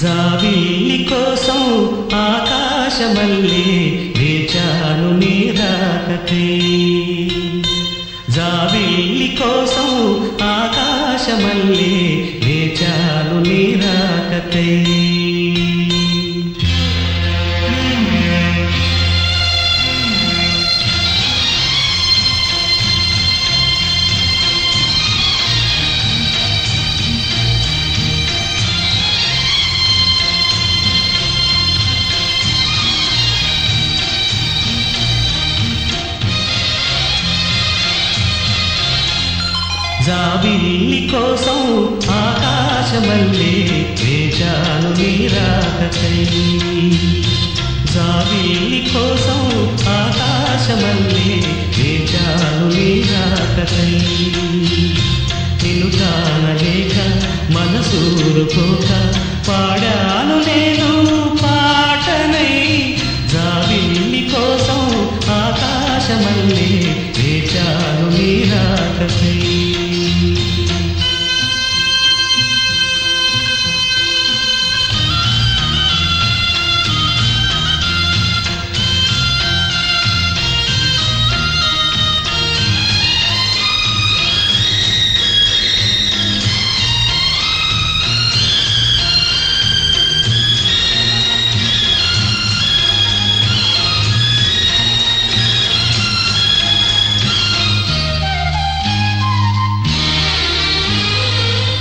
జాబిల్లి కోసం ఆకాశమల్లే వేచాను నీ రాకకై. జాబిల్లి కోసం ఆకాశమల్లే వేచాను నీ రాకకై. జాబిల్లి కోసం ఆకాశమల్లే వేచాను నీ రాకకై. జాబిల్లి కోసం ఆకాశమల్లే వేచాను నీ రాకకై. నిన్ను కానలేక మనసూరుకోక పాడాను నేను పాటనై. జాబిల్లి కోసం ఆకాశమల్లే వేచాను నీ రాకకై.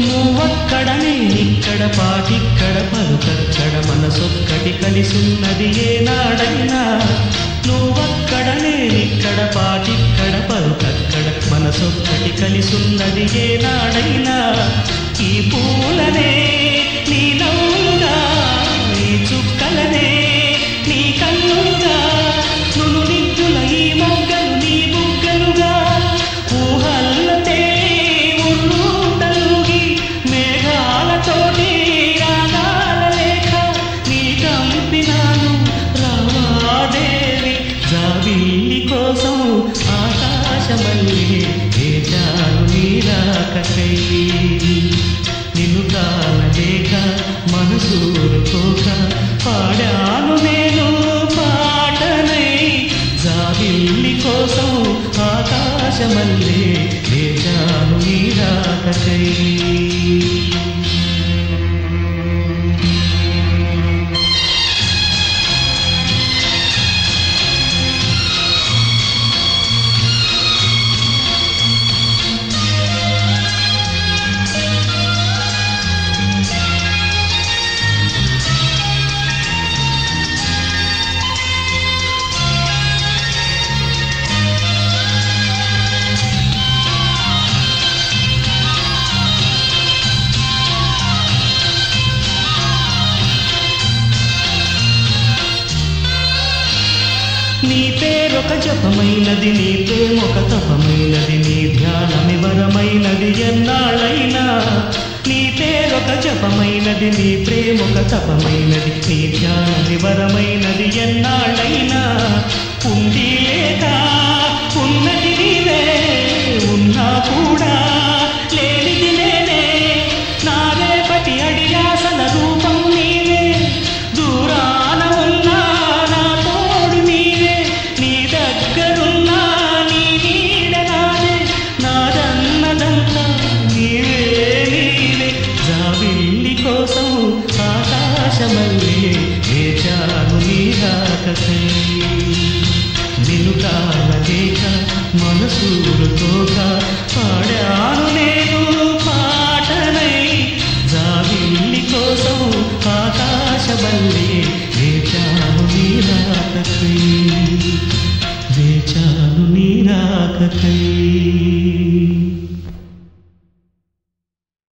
నువ్వక్కడ నేనిక్కడ పాటిక్కడ పలుకక్కడ మనసొక్కటి కలిసున్నది ఏనాడైనా. నువ్వక్కడ నేనిక్కడ పాటిక్కడ పలుకక్కడ మనసొక్కటి కలిసున్నది ఏనాడైనా. ఈ పూలనే నీ నవ్వుగా, ఈ చుక్కలనే నీ కన్నుగా, నును నిద్దుల ఈ మొగ్గలు నీ బుగ్గలుగా, ఊహల్లతే తోటి రాగాల లేఖ నీ కంపినాను రావాదేవి. జాబిల్లి కోసం ఆకాశమల్లే వేచాను నీ రాకకై. నిన్ను కానలేక మనసూరుకోక పాడాను నేను పాటనై. జాబిల్లి కోసం ఆకాశమల్లే వేచాను నీ రాకకై. నీ పేరొక జపమైనది, నీ ప్రేమొక తపమైనది, నీ ధ్యానమివరమైనది ఎన్నాళ్ళైనా. నీ పేరొక జపమైనది, నీ ప్రేమొక తపమైనది, నీ ధ్యానమివరమైనది ఎన్నాళ్ళైనా. ఉంది లేక ఉన్నది నీవే, ఉన్నా కూడా లేనిది నేనే. నా రేపటి అడియాసల రూపం నీవే, దూరాన ఉన్నా నా తోడు నీవే. నీ దగ్గరున్నా నీ నీడ నాదే, నాదన్నదంతా నీవే నీవే. జాబిల్లి కోసం ఆకాశమల్లే వేచాను నీ రాకకై. నిన్ను కానలేక మనసూరుకోక పాడాను నేను పాటనై. జాబిల్లి కోసం ఆకాశమల్లే వేచాను నీ రాకకై. వేచాను నీ రాకకై.